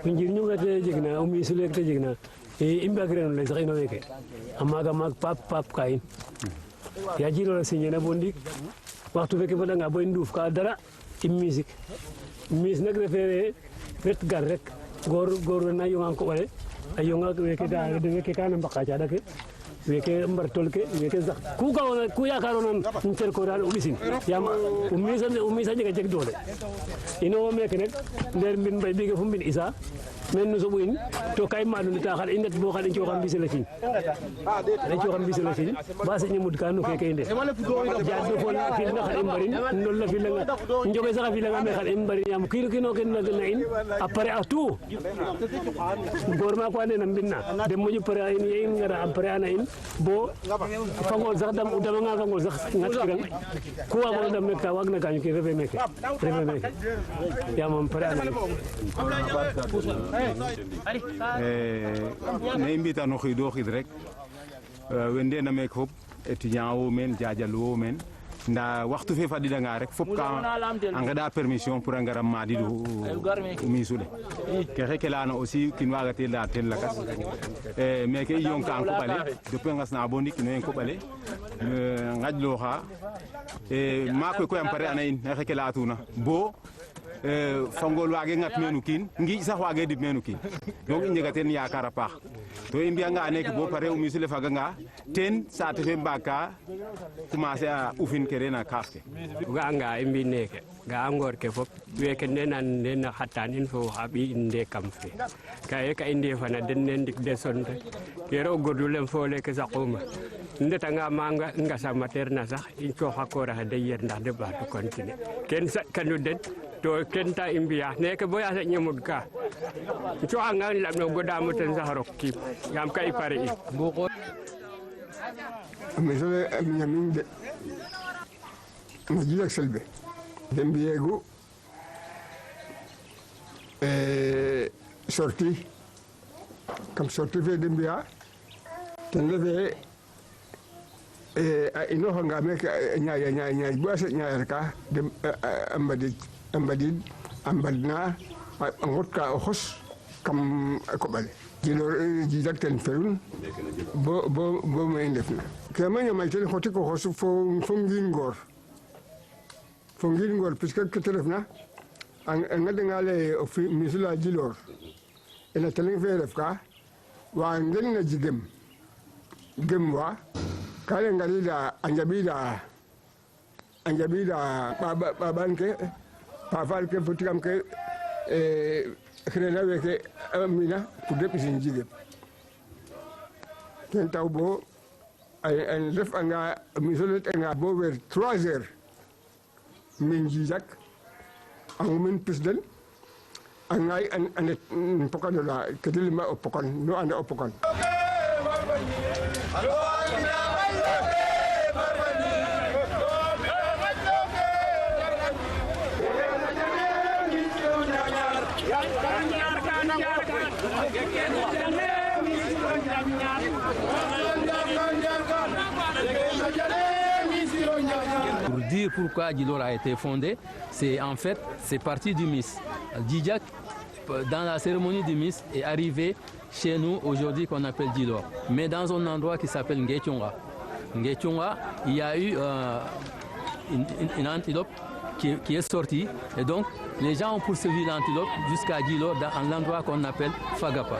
Kunjirnya kata jigna, umi sulit kata jigna. Imbagren le sakin weke. Amaga mag pap kain. Ya jiro la sinyana bondik. Waktu weke pada ngabo induf ka dara im music. Mis nak refere ret garrek gor na yonga ko wale. Ayonga weke da weke kana mbakaja da ke. Weke mbartol ke weke zak ku ya karonan nter ko dal ulisin yam umisa je ke dole ino me ke nek der min bay bi ke fum bin isa men no so buin to kay manu ta xal indet bo xal ci xam bisela fin da ci xam bisela fin ba se ñemud kanu ke kay inde jaddu fo na fi na xal imbarin non la fi la nga njoge sax fi la nga me xal imbarin yam kilo kino ken na in après à tout gorma ko ane na binna dem mo ñu pare in yin ngara après ana in bo fangol sax dam nga fangol sax ngat kiran ku wa mo dam mekta wagna gañu ke refe meke ya mom pare ana ne mbita no xido xid rek wende na mek fop étudiant wo men jajalo men nda waxtu fe fadida nga rek fop ka angada permission pour ngara madidu misule ke xekelana aussi kin waga te la ten lakas mais ke yon kan ko bale depuis ngasna bonik no en ko bale ngajlo xa ma ko am pare ana in xekela tuna bo fangol wage ngat menu kin ngi sax wage dib menu kin donc i njega ten yakara paax to i mbiya nga nek bo pare o misule faga nga ten sate fe mbaka commencer a ufin ke rena kaaf ke ga nga i mbi neke ga ngor ke fop weke nenan nena hatanin fo habi inde kam fe kaye ka inde fana den nen dik de sonde yero godulem fo le ke sakuma ndeta nga manga nga sa materna sax i ko hakora de yer ndax de ba to continue ken sa kanu den to kenta imbia neke boya sa nyemud ka to anga la no godamu ten sa rokki yam kay pare i boko misole nyamin de najila selbe dembiego sorti comme sorti fe dembia ten leve ino hanga me nya boasa nya ka dem ambadna ngotka khos kam ko bale dilo jidak ten ferun bo me ndefna kama nya malten khoti ko khos fongingor puisque que telefna ngade ngale misula jilor ena teleng verefka wa ngel na jigem gemwa kale ngalida anjabida babanke pafal ke futikam ke khrenawe ke amina pour dépisin jigem ten tawbo ay def anga misolet anga bo ver 3 heures min jijak ang min pisden angay an pokan la kedilma opokan no anda opokan Pour dire pourquoi Djilor a été fondé, c'est en fait, c'est parti du Miss. Djidjak, dans la cérémonie du Miss, est arrivé chez nous aujourd'hui qu'on appelle Djilor, mais dans un endroit qui s'appelle Nguetionga. Nguetionga, il y a eu une antilope qui est sortie, et donc les gens ont poursuivi l'antilope jusqu'à Djilor, dans l'endroit qu'on appelle Fagapa.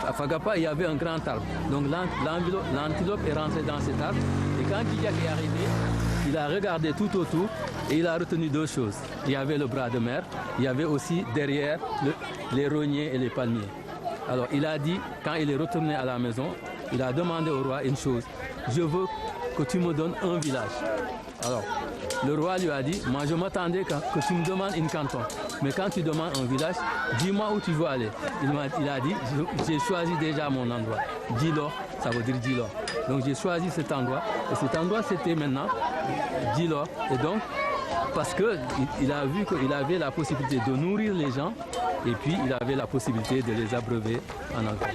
À Fagapa, il y avait un grand arbre, donc l'antilope est rentrée dans cet arbre, et quand Djidjak est arrivé, il a regardé tout autour et il a retenu deux choses. Il y avait le bras de mer, il y avait aussi derrière les rogniers et les palmiers. Alors il a dit, quand il est retourné à la maison, il a demandé au roi une chose. Je veux que tu me donnes un village. Alors, le roi lui a dit, moi je m'attendais que tu me demandes une canton. Mais quand tu demandes un village, dis-moi où tu veux aller. Il a dit, j'ai choisi déjà mon endroit. Djilor, ça veut dire Djilor. Donc j'ai choisi cet endroit. Et cet endroit, c'était maintenant Djilor. Et donc, parce qu'il a vu qu'il avait la possibilité de nourrir les gens, et puis il avait la possibilité de les abreuver en alcool.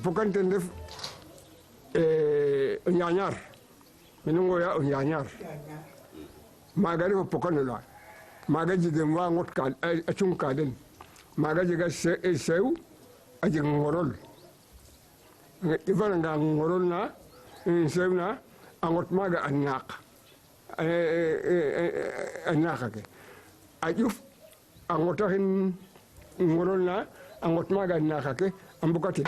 Pokante ndef o ñañar mino ngoya o ñañar maga refa pokanola maga jigem wa ngot ka a cung ka den maga jega sew a jeg ngorol i faranga ngorol na sew na a ngot maga a naaq a naaqa ke a ƴuf a ngotaxin ngorol na a ngot maga a naaqa ke a mbokatin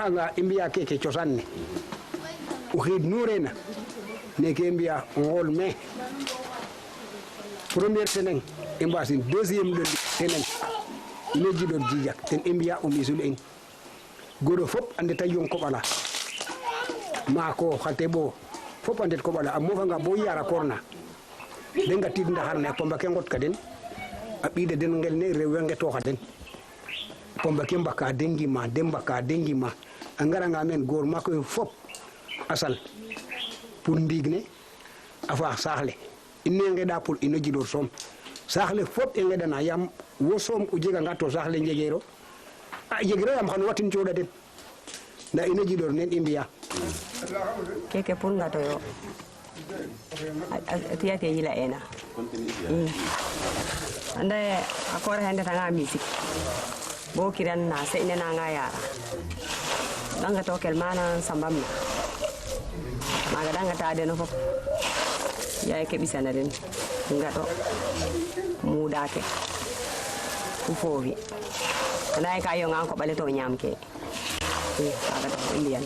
anga imbiya keke cosaan ne o xiid nu reena neke mbiya ngool me première semaine i mbasin deuxième le semaine ine jidor jijak ten i mbiya o misul eng goro fop a ndeta yong koɓala maako xa teɓo fop a ndet koɓala a mofanga bo yara koor na de ngatid ndaxar ne a pomba ke ngot ka den a ɓiida den ngel ne rew we ngetoxa den pomba ke mbaka de ngima de mbaka de ngima a ngaranga meen goor maak we fop a sal pour ndiig ne a faax saax le in ne ngeɗa pour ino jidor soom saax le fop i ngeɗana yaam wo soom o jeganga to saax le njegero a jegiro yaam xan watin cooɗa den nda ino jidor nen i mbiya keke pour ngatoyo a tiya ke yila ena ande a koor xe ndetanga musique bo kiran na seƴ ne nanga yara da ngato kel mana sambam na maga da ngata deno fop yaay ke ɓisana den ngato muɗa ke fu foofi anda ka yonga koɓale to ñaam ke kaga tax i mbiyan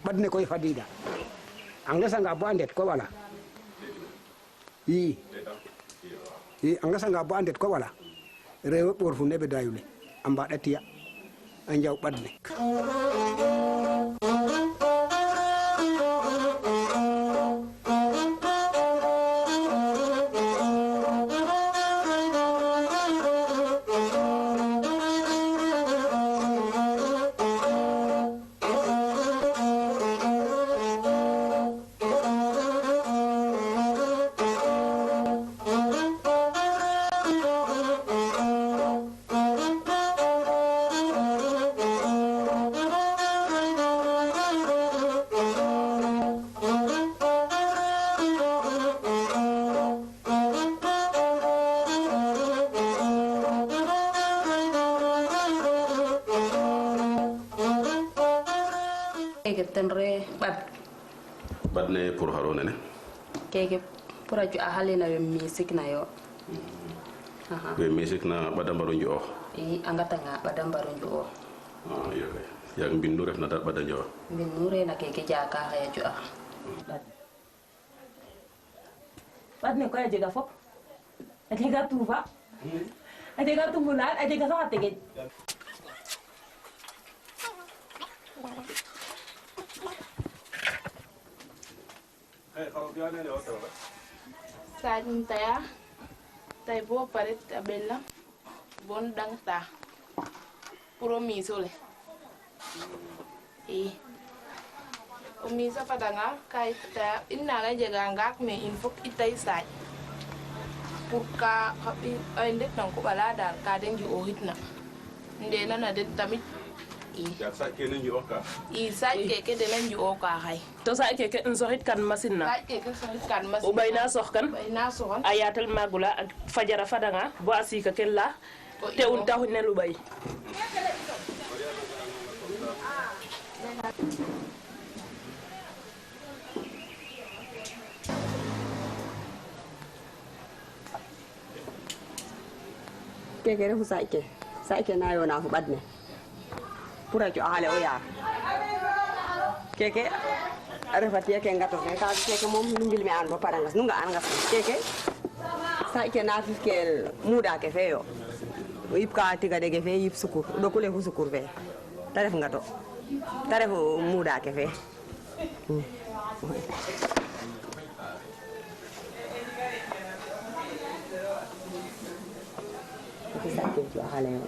ɓadne koy fadiida a ngesanga bo a ndet ko wala i a ngesanga bo a ndet ko wala rewe ɓoor fu neɓe dayule a mbaɗa tiya a njaw ɓadne badne pour haro nene keke pour aju a halina we music na yo we music na badambaro njo i angata nga badambaro njo yo yak bindu ref na bada njo bindu re na keke jaka haya ju badne ko ajega fop ajega tufa ajega tumulan ajega sa tege Sajin taya tay bo paret abella bon dangta promisole o misa fadanga kay ta inna la jega ngak me il faut itay saj pour ka ay ndet nan ko bala dal ka den ji o hitna ndena na den tamit ya sa kenen ji oka i saj keke de lan ji o ka hay to sa keke en sohit kan machine na saj keke sohit kan machine o bayna sox kan bayna soxan ayatal magula ak fajara fadanga bo asika kella te un taxu ne lu bay keke refu saƴke na yona fo ɓadne pour a co'axale o yaar keke a refa tiye ke ngato fe kaga keke moom nu ngilme an bo pare ngas nu nga an ngas keke saƴke na fifkel muda ke fe yo o yip ka tiga dege fe yip sukur o ɗokule fu sukur fe te ref ngato te ref muda ke fe saƴke co'axale yo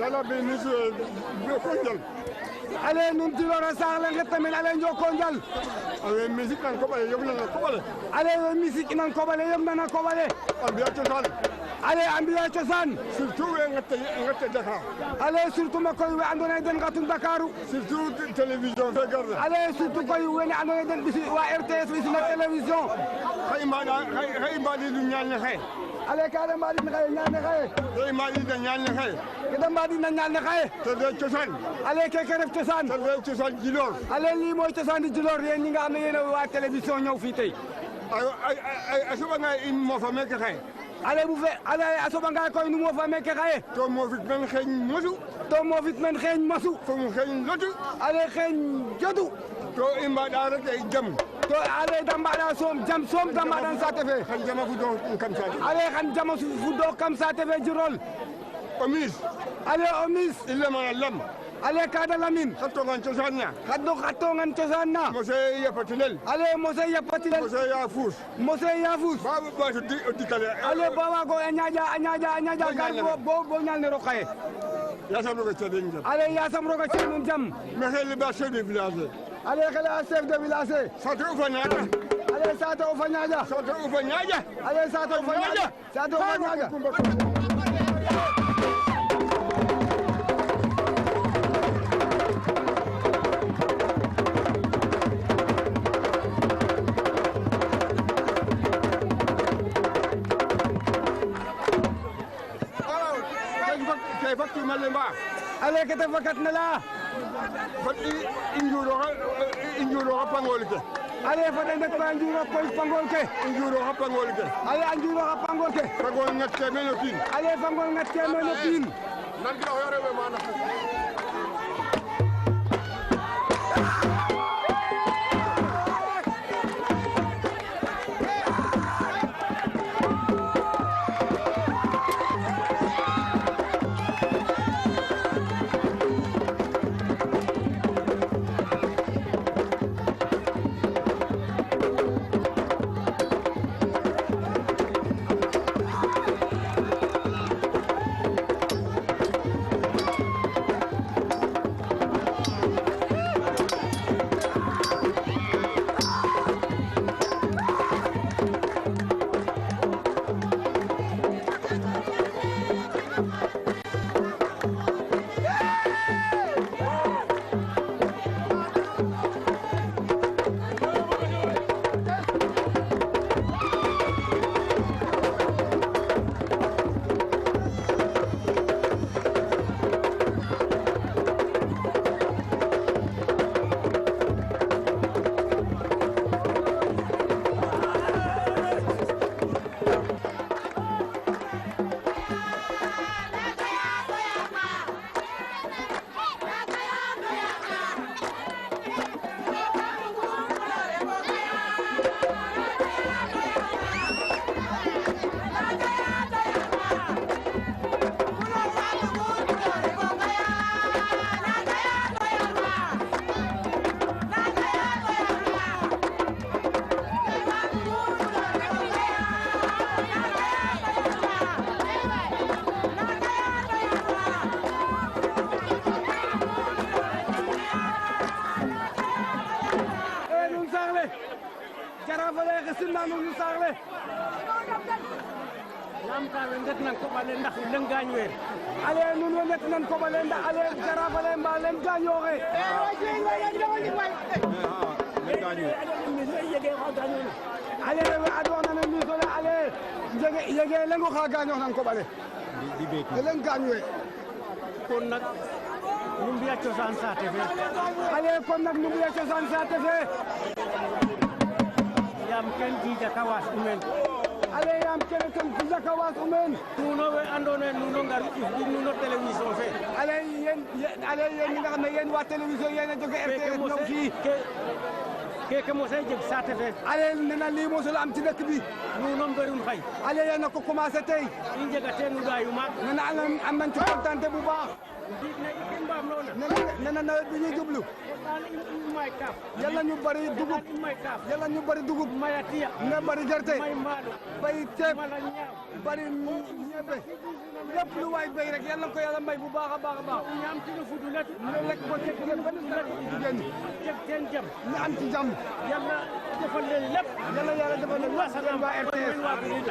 kala be monsieur Jokonjal ale nun tilora saxle ngetamin ale Jokonjal ale musique nan ko bale yom na ko bale ale musique nan ko bale yom na ko bale ambiya cosaan ale ambiya cosaan surtout we ngate Dakar ale surtout makoy we andona den gatun Dakaru surtout télévision fe garda ale surtout koy wene andona den bisi wa RTS bisi na télévision hay mbaɗi ɗum ñalne hay ale kaɗa mbaɗi na xaye ñalne xayeey mbaɗi na ñalne hay keɗa mbaɗi na ñalne xaye to de cosaan ale keke ref cosaan to de cosaan Djilor ale li mooy cosaan di Djilor yéen ñi nga xam ne yéen a waa télévision ñëw fii tey a soɓanga in mofa meke xaye ale bu fe ale a soɓanga koy nu mofa meke xaye to mofit men xeeñ mosu to mofit men xeeñ masu fo mu xeeñ lotu ale xeeñ jotu to i mbaɗa rek e jam to ale da mbaɗa soom jam soom da mbaɗan saate fe xan jama fu do kam saate ale xan jama fu do kam saate fe Djirol o mis ale o mis i lemana lam ale kada lamin xattongan cosaan na xattongan cosaan na mose yapatinel ale mose yapatinel mose yafuus mose yafuus ba ɓato o dikale ale ba wago a ñaaƴa gar bo ñal ne rok xaye yasam roga caɗen jam ale yasam roga caɗen jam maxey leɓa chef de village ale xele a chef de village sate ufa ñaƴa ale sate ufa ñaaƴa sate ufa ñaƴa ale sate ufa ñaaƴa sate ufa ñaaƴa kay faktu malle mba ale kete fakat na la fat i njuroxa pangol ke ale fat i ndet koy a njuro koy pangol ke i njuroxa pangol ke ale a njuroxa pangol ke pangol ngat ke meno kiin ale pangol ngat ke meno kiin nangiraxo rewe mana simna nuun saax le lam ka we ndet nan koɓale ndax leng gaañ weer ale nuun we ndet nan koɓale ndax ale jaraaf ale mba leng gaañooxe ale we adoona no miis ole ale jege lengo xa gaañoox nan koɓale leng gaañ we kon nak nu mbi'a cosaan saate fe ale kon nak nu mbi'a cosaan saate fe yaam ken Djidjack a waas u meen ale yaam kene ten Djidjack a waas u meen nuuno we andoona yee nuuno ngar ƴufɗik nuuno télévision fe ale yéen ñi nga xam ne yéen waa télévision yéen a jóge RTS ñëw fii keke mose jeg saate fe ale nena lii mosul am ci dëkk bi nuuno mberum xay ale yéen a ko commencé tey i njega teen u ɗaayu maak nena am nañ ci kontaan bu baax nee na nawet bi ñu jublu yàlla ñu bari dugub yàlla ñu bari dugub ne bari gerte bay ceeb bari ñebe lépp lu waay bay rek yàlla ko yàlla may bu baax a baax a baax ñu lekk ko ceeb ngeen ba jigéen ñi ñu am ci jàmm yàlla defal leen lépp yàlla defal leen waa RTS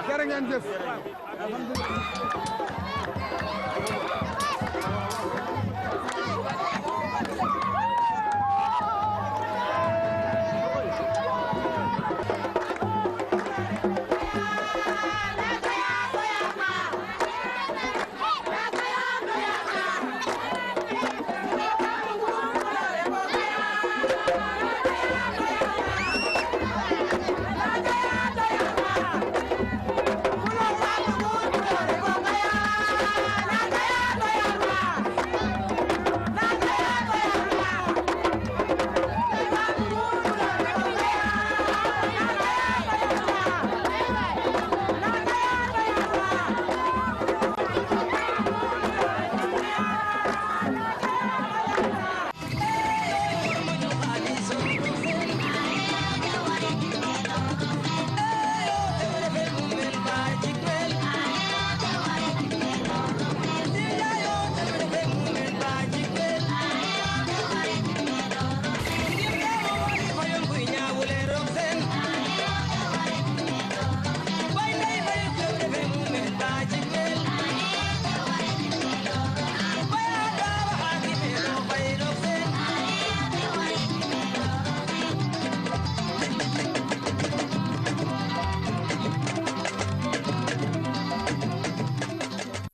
jërë ngeen jëf alhamdulillah